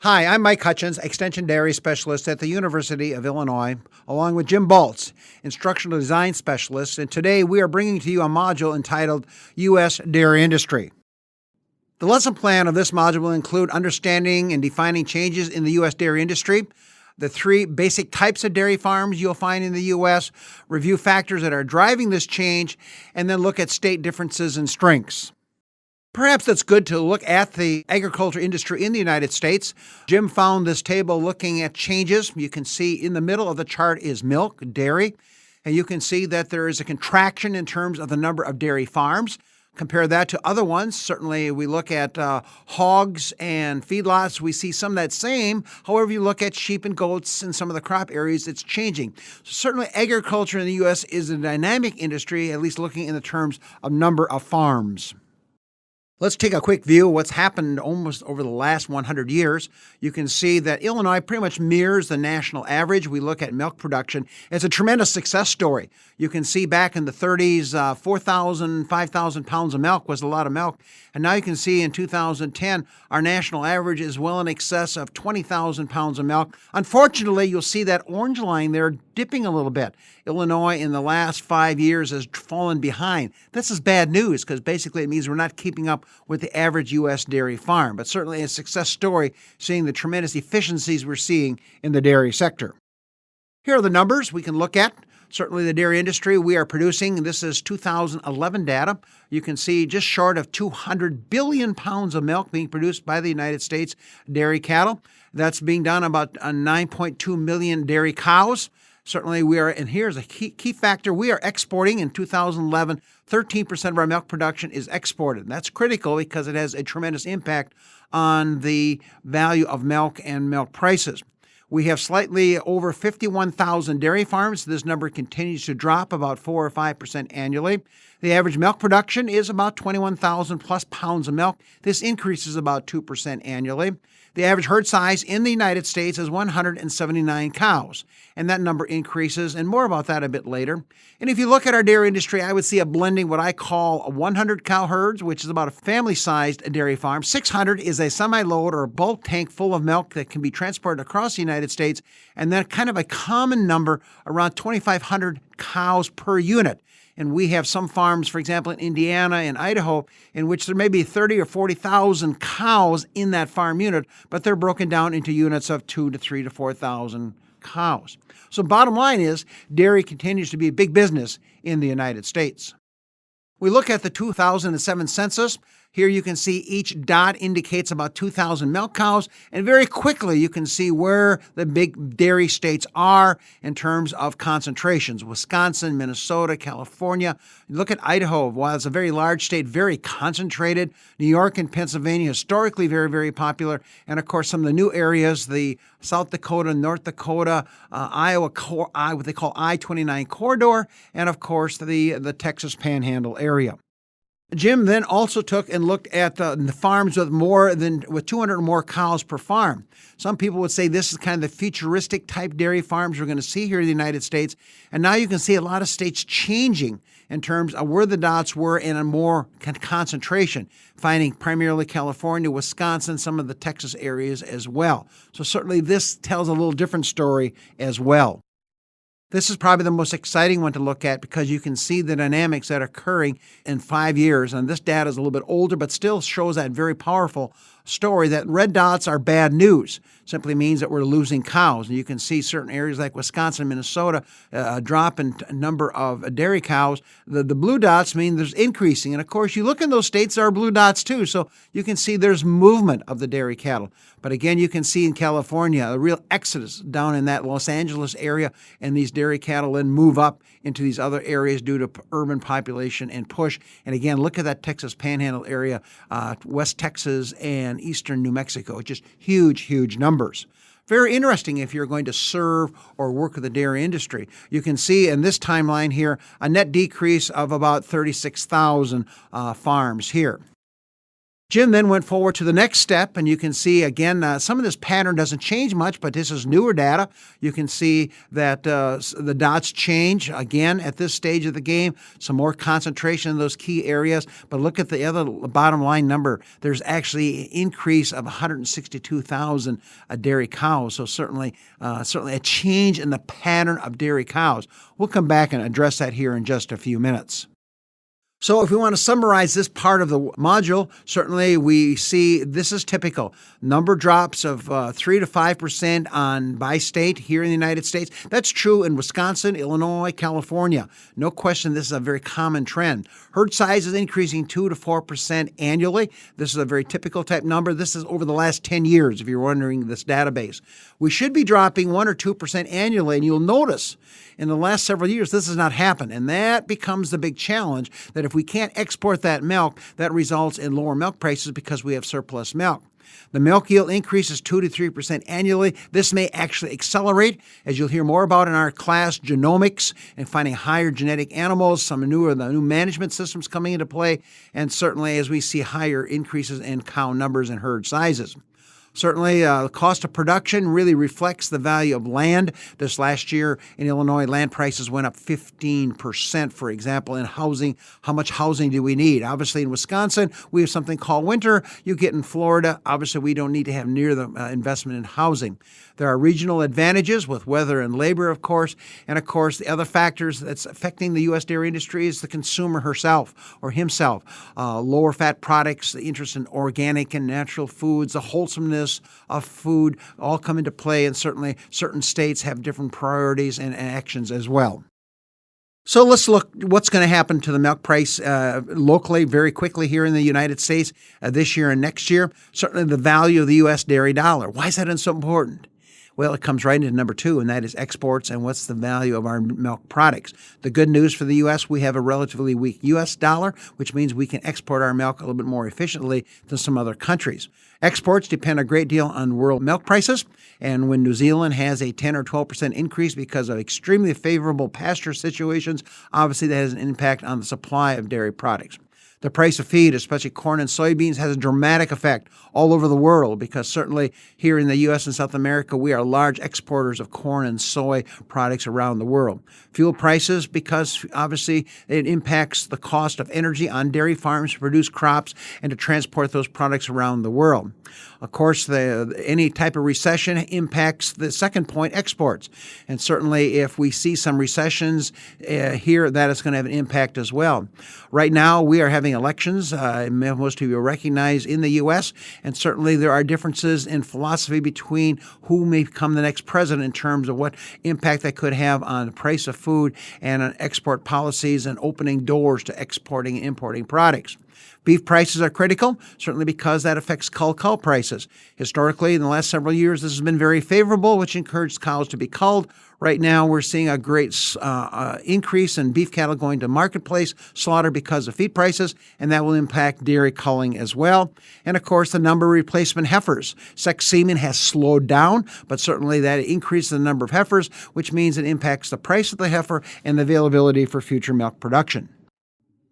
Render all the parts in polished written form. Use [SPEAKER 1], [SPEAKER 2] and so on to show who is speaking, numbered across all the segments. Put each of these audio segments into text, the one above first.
[SPEAKER 1] Hi, I'm Mike Hutjens, Extension Dairy Specialist at the University of Illinois, along with Jim Baltz, Instructional Design Specialist, and today we are bringing to you a module entitled U.S. Dairy Industry. The lesson plan of this module will include understanding and defining changes in the U.S. dairy industry, the three basic types of dairy farms you'll find in the U.S., review factors that are driving this change, and then look at state differences and strengths. Perhaps it's good to look at the agriculture industry in the United States. Jim found this table looking at changes. You can see in the middle of the chart is milk, dairy, and you can see that there is a contraction in terms of the number of dairy farms. Compare that to other ones. Certainly, we look at hogs and feedlots, we see some of that same. However, you look at sheep and goats in some of the crop areas, it's changing. So certainly, agriculture in the U.S. is a dynamic industry, at least looking in the terms of number of farms. Let's take a quick view of what's happened almost over the last 100 years. You can see that Illinois pretty much mirrors the national average. We look at milk production. It's a tremendous success story. You can see back in the 30s, 4,000, 5,000 pounds of milk was a lot of milk. And now you can see in 2010, our national average is well in excess of 20,000 pounds of milk. Unfortunately, you'll see that orange line there dipping a little bit. Illinois in the last 5 years has fallen behind. This is bad news because basically it means we're not keeping up with the average U.S. dairy farm, but certainly a success story seeing the tremendous efficiencies we're seeing in the dairy sector. Here are the numbers we can look at. Certainly the dairy industry we are producing, this is 2011 data. You can see just short of 200 billion pounds of milk being produced by the United States dairy cattle. That's being done about 9.2 million dairy cows. Certainly we are, and here's a key factor, we are exporting in 2011, 13% of our milk production is exported. And that's critical because it has a tremendous impact on the value of milk and milk prices. We have slightly over 51,000 dairy farms. This number continues to drop about 4 or 5% annually. The average milk production is about 21,000 plus pounds of milk. This increases about 2% annually. The average herd size in the United States is 179 cows, and that number increases, and more about that a bit later. And if you look at our dairy industry, I would see a blending what I call a 100 cow herds, which is about a family-sized dairy farm. 600 is a semi-load or a bulk tank full of milk that can be transported across the United States, and then kind of a common number around 2,500 cows per unit. And we have some farms, for example, in Indiana and Idaho, in which there may be 30 or 40,000 cows in that farm unit, but they're broken down into units of 2 to 3 to 4,000 cows. So bottom line is, dairy continues to be a big business in the United States. We look at the 2007 census. Here you can see each dot indicates about 2,000 milk cows, and very quickly you can see where the big dairy states are in terms of concentrations. Wisconsin, Minnesota, California. You look at Idaho, while it's a very large state, very concentrated. New York and Pennsylvania, historically very, very popular. And of course, some of the new areas, the South Dakota, North Dakota, Iowa, what they call I-29 corridor, and of course, the Texas Panhandle area. Jim then also took and looked at the farms with 200 or more cows per farm. Some people would say this is kind of the futuristic type dairy farms we're going to see here in the United States. And now you can see a lot of states changing in terms of where the dots were in a more concentration, finding primarily California, Wisconsin, some of the Texas areas as well. So certainly this tells a little different story as well. This is probably the most exciting one to look at because you can see the dynamics that are occurring in 5 years. And this data is a little bit older, but still shows that very powerful story that red dots are bad news. Simply means that we're losing cows. And you can see certain areas like Wisconsin, Minnesota, a drop in number of dairy cows. The blue dots mean there's increasing. And of course, you look in those states, there are blue dots too. So you can see there's movement of the dairy cattle. But again, you can see in California a real exodus down in that Los Angeles area, and these dairy cattle then move up into these other areas due to urban population and push. And again, look at that Texas Panhandle area, West Texas and eastern New Mexico. Just huge, huge numbers. Very interesting if you're going to serve or work with the dairy industry. You can see in this timeline here a net decrease of about 36,000 farms here. Jim then went forward to the next step, and you can see again, some of this pattern doesn't change much, but this is newer data. You can see that the dots change again at this stage of the game, some more concentration in those key areas. But look at the other bottom line number. There's actually an increase of 162,000 dairy cows. So certainly a change in the pattern of dairy cows. We'll come back and address that here in just a few minutes. So if we want to summarize this part of the module, certainly we see this is typical. Number drops of 3 to 5% by state here in the United States. That's true in Wisconsin, Illinois, California. No question, this is a very common trend. Herd size is increasing 2 to 4% annually. This is a very typical type number. This is over the last 10 years, if you're wondering this database. We should be dropping 1 or 2% annually, and you'll notice in the last several years, this has not happened. And that becomes the big challenge, that if we can't export that milk, that results in lower milk prices because we have surplus milk. The milk yield increases 2 to 3% annually. This may actually accelerate, as you'll hear more about in our class, genomics and finding higher genetic animals, some new management systems coming into play, and certainly as we see higher increases in cow numbers and herd sizes. Certainly, the cost of production really reflects the value of land. This last year in Illinois, land prices went up 15%, for example, in housing. How much housing do we need? Obviously, in Wisconsin, we have something called winter. You get in Florida, obviously, we don't need to have near the investment in housing. There are regional advantages with weather and labor, of course. And, of course, the other factors that's affecting the U.S. dairy industry is the consumer herself or himself. Lower fat products, the interest in organic and natural foods, the wholesomeness of food all come into play, and certainly certain states have different priorities and actions as well. So let's look what's going to happen to the milk price locally very quickly here in the United States this year and next year. Certainly the value of the U.S. dairy dollar. Why is that so important? Well, it comes right into number 2, and that is exports and what's the value of our milk products. The good news for the U.S., we have a relatively weak U.S. dollar, which means we can export our milk a little bit more efficiently than some other countries. Exports depend a great deal on world milk prices, and when New Zealand has a 10 or 12% increase because of extremely favorable pasture situations, obviously that has an impact on the supply of dairy products. The price of feed, especially corn and soybeans, has a dramatic effect all over the world because certainly here in the U.S. and South America, we are large exporters of corn and soy products around the world. Fuel prices, because obviously it impacts the cost of energy on dairy farms to produce crops and to transport those products around the world. Of course, any type of recession impacts the second point, exports. And certainly if we see some recessions here, that is going to have an impact as well. Right now, we are having elections, most of you recognize, in the U.S., and certainly there are differences in philosophy between who may become the next president in terms of what impact that could have on the price of food and on export policies and opening doors to exporting and importing products. Beef prices are critical, certainly because that affects cull prices. Historically, in the last several years, this has been very favorable, which encouraged cows to be culled. Right now, we're seeing a great increase in beef cattle going to marketplace slaughter because of feed prices, and that will impact dairy culling as well. And, of course, the number of replacement heifers. Sex semen has slowed down, but certainly that increases the number of heifers, which means it impacts the price of the heifer and the availability for future milk production.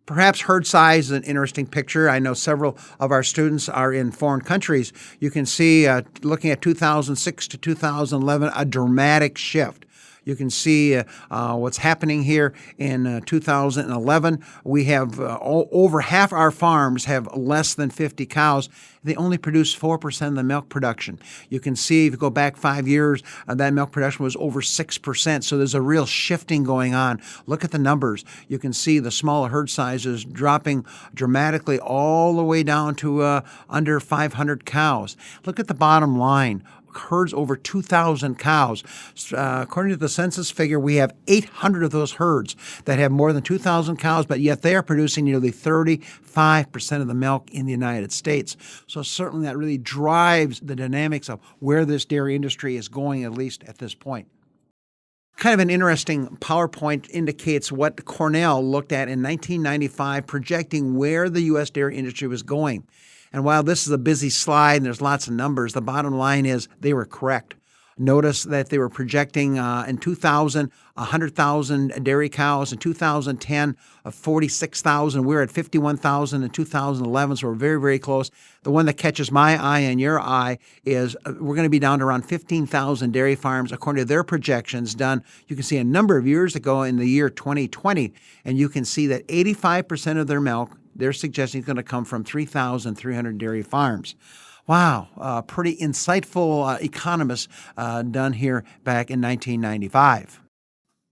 [SPEAKER 1] Perhaps herd size is an interesting picture. I know several of our students are in foreign countries. You can see, looking at 2006 to 2011, a dramatic shift. You can see what's happening here in 2011. We have over half our farms have less than 50 cows. They only produce 4% of the milk production. You can see if you go back 5 years, that milk production was over 6%. So there's a real shifting going on. Look at the numbers. You can see the smaller herd sizes dropping dramatically all the way down to under 500 cows. Look at the bottom line. Herds over 2,000 cows. According to the census figure, we have 800 of those herds that have more than 2,000 cows, but yet they are producing nearly 35% of the milk in the United States. So certainly that really drives the dynamics of where this dairy industry is going, at least at this point. Kind of an interesting PowerPoint indicates what Cornell looked at in 1995, projecting where the U.S. dairy industry was going. And while this is a busy slide and there's lots of numbers, the bottom line is they were correct. Notice that they were projecting in 2000, 100,000 dairy cows. In 2010, 46,000. We're at 51,000 in 2011, so we're very, very close. The one that catches my eye and your eye is we're going to be down to around 15,000 dairy farms, according to their projections done. You can see a number of years ago in the year 2020, and you can see that 85% of their milk, they're suggesting, is going to come from 3,300 dairy farms. Wow, pretty insightful economists done here back in 1995.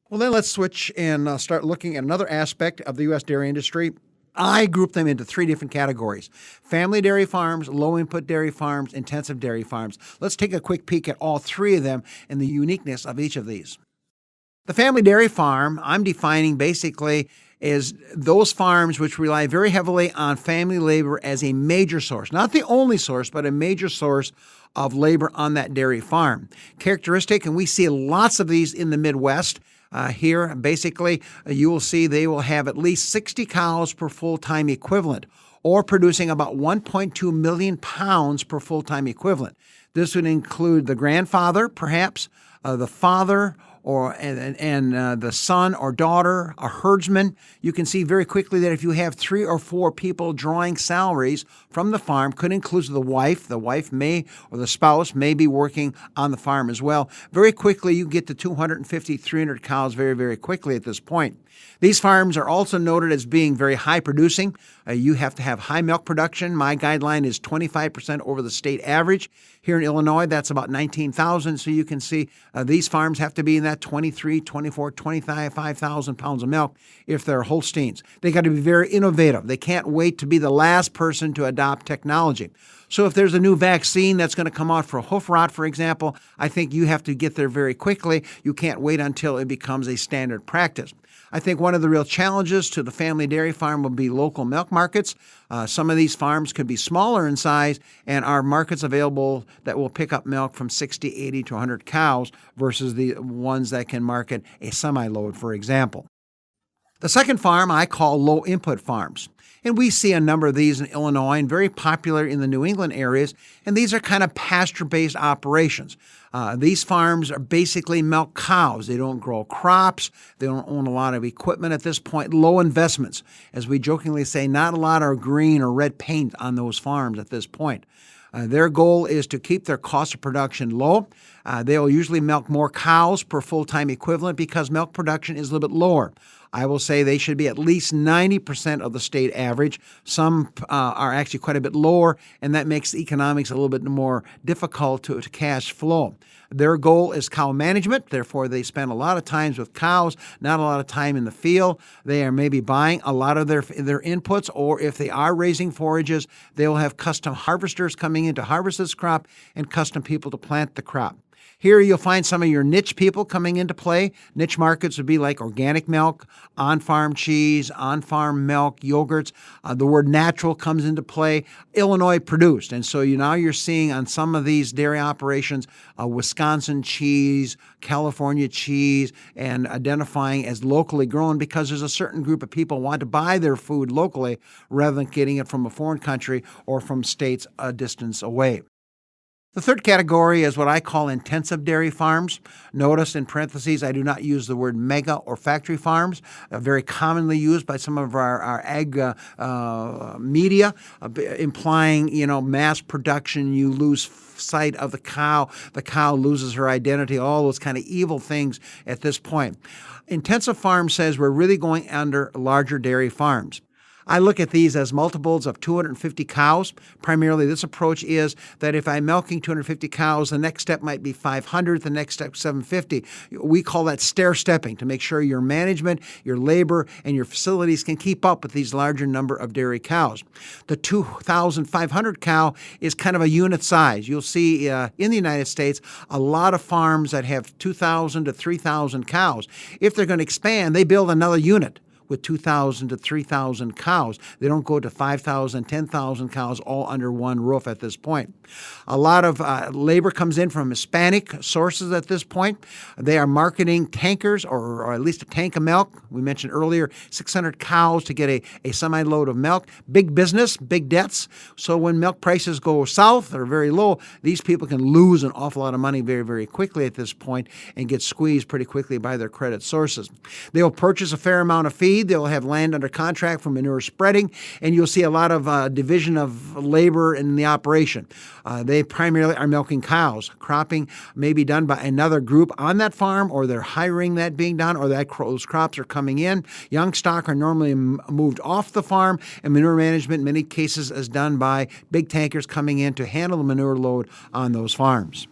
[SPEAKER 1] Well, then let's switch and start looking at another aspect of the U.S. dairy industry. I group them into three different categories: family dairy farms, low-input dairy farms, intensive dairy farms. Let's take a quick peek at all three of them and the uniqueness of each of these. The family dairy farm, I'm defining basically is those farms which rely very heavily on family labor as a major source, not the only source, but a major source of labor on that dairy farm. Characteristic, and we see lots of these in the Midwest. Here, basically, you will see they will have at least 60 cows per full-time equivalent, or producing about 1.2 million pounds per full-time equivalent. This would include the grandfather, perhaps, the father, and the son or daughter, a herdsman. You can see very quickly that if you have 3 or 4 people drawing salaries from the farm, could include the wife. The wife may, or the spouse may be working on the farm as well. Very quickly, you get to 250, 300 cows very, very quickly at this point. These farms are also noted as being very high producing. You have to have high milk production. My guideline is 25% over the state average. Here in Illinois, that's about 19,000. So you can see these farms have to be in that 23, 24, 25,000 pounds of milk if they're Holsteins. They got to be very innovative. They can't wait to be the last person to adopt technology. So if there's a new vaccine that's going to come out for hoof rot, for example, I think you have to get there very quickly. You can't wait until it becomes a standard practice. I think one of the real challenges to the family dairy farm will be local milk markets. Some of these farms could be smaller in size and are markets available that will pick up milk from 60, 80 to 100 cows versus the ones that can market a semi-load, for example. The second farm I call low-input farms. And we see a number of these in Illinois and very popular in the New England areas. And these are kind of pasture-based operations. These farms are basically milk cows. They don't grow crops. They don't own a lot of equipment at this point. Low investments. As we jokingly say, not a lot of green or red paint on those farms at this point. Their goal is to keep their cost of production low. They'll usually milk more cows per full-time equivalent because milk production is a little bit lower. I will say they should be at least 90% of the state average. Some are actually quite a bit lower, and that makes the economics a little bit more difficult to cash flow. Their goal is cow management. Therefore, they spend a lot of time with cows, not a lot of time in the field. They are maybe buying a lot of their inputs, or if they are raising forages, they will have custom harvesters coming in to harvest this crop and custom people to plant the crop. Here you'll find some of your niche people coming into play. Niche markets would be like organic milk, on-farm cheese, on-farm milk, yogurts. The word natural comes into play. Illinois produced. And so now you're seeing on some of these dairy operations Wisconsin cheese, California cheese, and identifying as locally grown because there's a certain group of people who want to buy their food locally rather than getting it from a foreign country or from states a distance away. The third category is what I call intensive dairy farms. Notice in parentheses, I do not use the word mega or factory farms, very commonly used by some of our ag media, implying, mass production, you lose sight of the cow loses her identity, all those kind of evil things at this point. Intensive farm says we're really going under larger dairy farms. I look at these as multiples of 250 cows. Primarily, this approach is that if I'm milking 250 cows, the next step might be 500, the next step 750. We call that stair-stepping to make sure your management, your labor, and your facilities can keep up with these larger number of dairy cows. The 2,500 cow is kind of a unit size. You'll see in the United States a lot of farms that have 2,000 to 3,000 cows. If they're going to expand, they build another unit, with 2,000 to 3,000 cows. They don't go to 5,000, 10,000 cows all under one roof at this point. A lot of labor comes in from Hispanic sources at this point. They are marketing tankers or at least a tank of milk. We mentioned earlier 600 cows to get a semi-load of milk. Big business, big debts. So when milk prices go south or very low, these people can lose an awful lot of money very, very quickly at this point and get squeezed pretty quickly by their credit sources. They'll purchase a fair amount of feed. They'll have land under contract for manure spreading, and you'll see a lot of division of labor in the operation. They primarily are milking cows. Cropping may be done by another group on that farm, or they're hiring that being done, or those crops are coming in. Young stock are normally moved off the farm, and manure management in many cases is done by big tankers coming in to handle the manure load on those farms.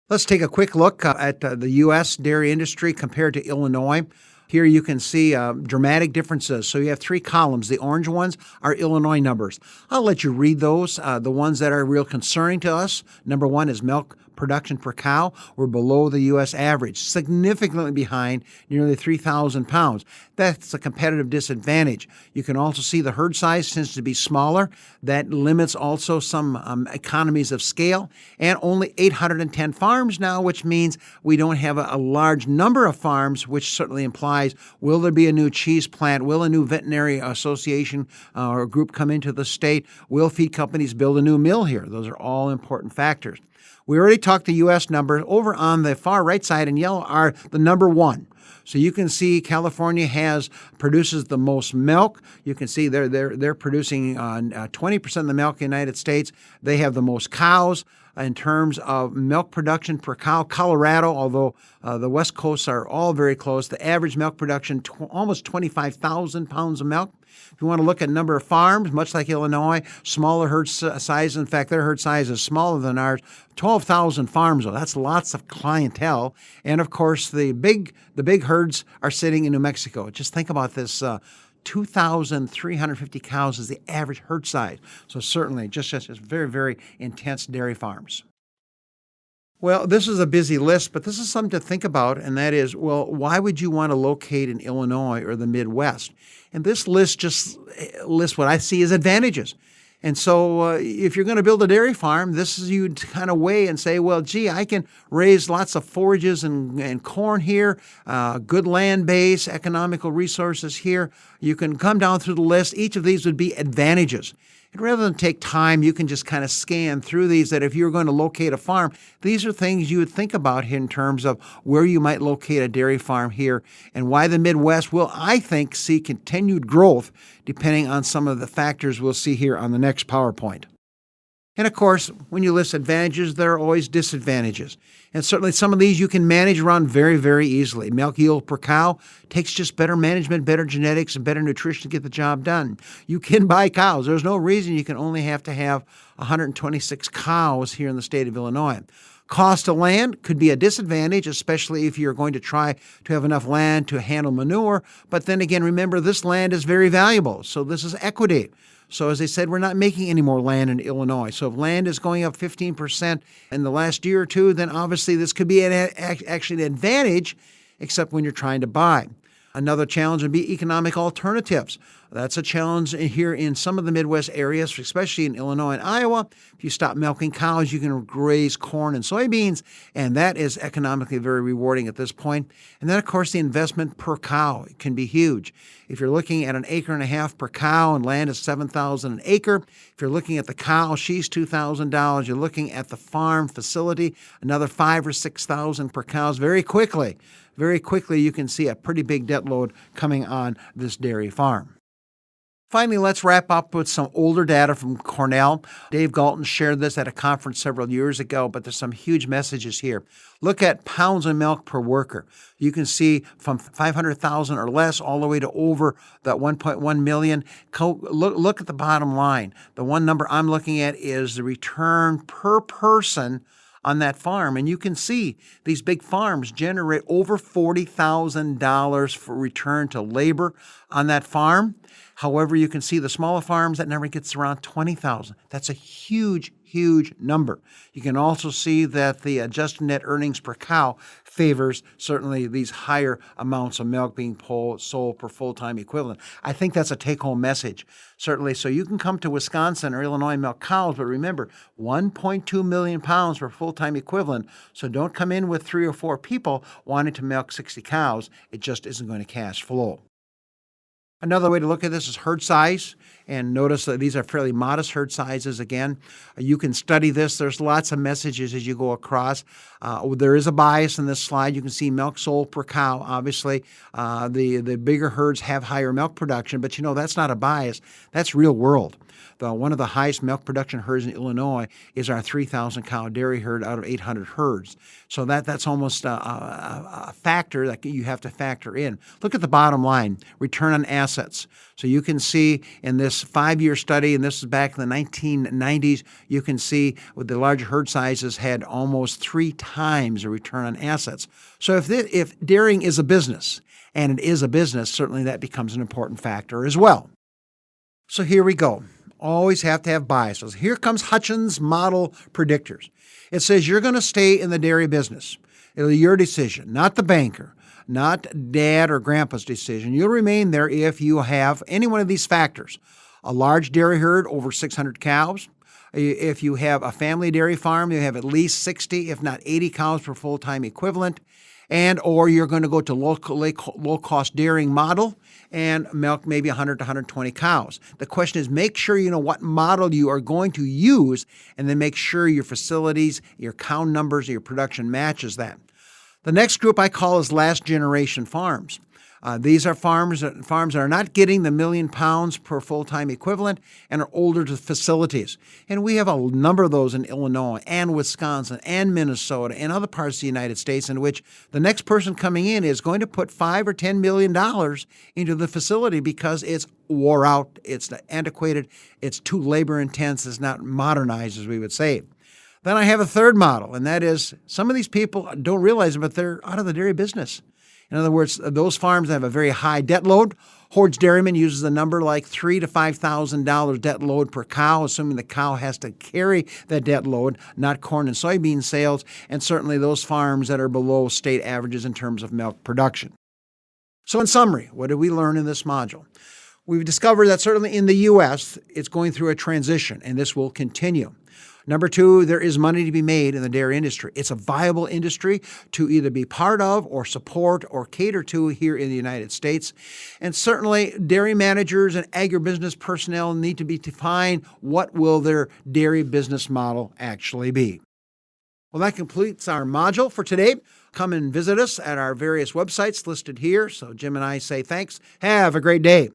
[SPEAKER 1] Let's take a quick look at the U.S. dairy industry compared to Illinois. Here you can see dramatic differences. So you have three columns. The orange ones are Illinois numbers. I'll let you read those. The ones that are real concerning to us. Number one is milk production per cow. We're below the U.S. average, significantly behind, nearly 3,000 pounds. That's a competitive disadvantage. You can also see the herd size tends to be smaller. That limits also some economies of scale. And only 810 farms now, which means we don't have a large number of farms, which certainly implies, will there be a new cheese plant? Will a new veterinary association or group come into the state? Will feed companies build a new mill here? Those are all important factors. We already talked the U.S. numbers. Over on the far right side in yellow are the number one. So you can see California produces the most milk. You can see they're producing 20% of the milk in the United States. They have the most cows. In terms of milk production per cow, Colorado, although the West Coasts are all very close, the average milk production, almost 25,000 pounds of milk. If you want to look at number of farms, much like Illinois, smaller herd size. In fact, their herd size is smaller than ours. 12,000 farms, though. That's lots of clientele. And, of course, the big herds are sitting in New Mexico. Just think about this. 2,350 cows is the average herd size. So certainly just very, very intense dairy farms. Well, this is a busy list, but this is something to think about, and that is, well, why would you want to locate in Illinois or the Midwest? And this list just lists what I see as advantages. And so if you're going to build a dairy farm, this is you'd kind of weigh and say, well, gee, I can raise lots of forages and corn here, good land base, economical resources here. You can come down through the list. Each of these would be advantages. And rather than take time, you can just kind of scan through these, that if you're going to locate a farm, these are things you would think about in terms of where you might locate a dairy farm here and why the Midwest will, I think, see continued growth depending on some of the factors we'll see here on the next PowerPoint. And of course, when you list advantages, there are always disadvantages. And certainly some of these you can manage around very, very easily. Milk yield per cow takes just better management, better genetics, and better nutrition to get the job done. You can buy cows. There's no reason you can only have to have 126 cows here in the state of Illinois. Cost of land could be a disadvantage, especially if you're going to try to have enough land to handle manure. But then again, remember, this land is very valuable. So this is equity. So as I said, we're not making any more land in Illinois. So if land is going up 15% in the last year or two, then obviously this could be actually an advantage, except when you're trying to buy. Another challenge would be economic alternatives. That's a challenge here in some of the Midwest areas, especially in Illinois and Iowa. If you stop milking cows, you can graze corn and soybeans, and that is economically very rewarding at this point. And then, of course, the investment per cow can be huge. If you're looking at an acre and a half per cow and land is $7,000 an acre, if you're looking at the cow, she's $2,000. You're looking at the farm facility, another $5,000 or $6,000 per cow. Very quickly, you can see a pretty big debt load coming on this dairy farm. Finally, let's wrap up with some older data from Cornell. Dave Galton shared this at a conference several years ago, but there's some huge messages here. Look at pounds of milk per worker. You can see from 500,000 or less all the way to over that 1.1 million. Look at the bottom line. The one number I'm looking at is the return per person on that farm. And you can see these big farms generate over $40,000 for return to labor on that farm. However, you can see the smaller farms, that number gets around $20,000. That's a huge, huge number. You can also see that the adjusted net earnings per cow favors certainly these higher amounts of milk being sold per full-time equivalent. I think that's a take-home message, certainly. So you can come to Wisconsin or Illinois and milk cows, but remember, 1.2 million pounds per full-time equivalent. So don't come in with 3 or 4 people wanting to milk 60 cows. It just isn't going to cash flow. Another way to look at this is herd size, and notice that these are fairly modest herd sizes. Again, you can study this. There's lots of messages as you go across. There is a bias in this slide. You can see milk sold per cow. Obviously, the bigger herds have higher milk production, but that's not a bias. That's real world. One of the highest milk production herds in Illinois is our 3,000 cow dairy herd out of 800 herds. So that's almost a factor that you have to factor in. Look at the bottom line, return on assets. So you can see in this 5-year study, and this is back in the 1990s, you can see with the larger herd sizes had almost 3 times the return on assets. So if dairying is a business, and it is a business, certainly that becomes an important factor as well. So here we go. Always have to have biases. Here comes Hutjens model predictors. It says you're going to stay in the dairy business. It'll be your decision, not the banker, not dad or grandpa's decision. You'll remain there if you have any one of these factors. A large dairy herd, over 600 cows. If you have a family dairy farm, you have at least 60, if not 80 cows per full-time equivalent. Or you're going to go to low-cost dairying model and milk maybe 100 to 120 cows. The question is, make sure you know what model you are going to use, and then make sure your facilities, your cow numbers, your production matches that. The next group I call is last generation farms. These are farms that are not getting the 1 million pounds per full-time equivalent and are older facilities. And we have a number of those in Illinois and Wisconsin and Minnesota and other parts of the United States, in which the next person coming in is going to put $5 or $10 million into the facility because it's wore out, it's antiquated, it's too labor intense, it's not modernized, as we would say. Then I have a third model, and that is some of these people don't realize it, but they're out of the dairy business. In other words, those farms that have a very high debt load. Hord's Dairyman uses a number like $3,000 to $5,000 debt load per cow, assuming the cow has to carry that debt load, not corn and soybean sales, and certainly those farms that are below state averages in terms of milk production. So in summary, what did we learn in this module? We've discovered that certainly in the U.S., it's going through a transition, and this will continue. Number 2, there is money to be made in the dairy industry. It's a viable industry to either be part of or support or cater to here in the United States. And certainly dairy managers and agribusiness personnel need to be defined what will their dairy business model actually be. Well, that completes our module for today. Come and visit us at our various websites listed here. So Jim and I say thanks. Have a great day.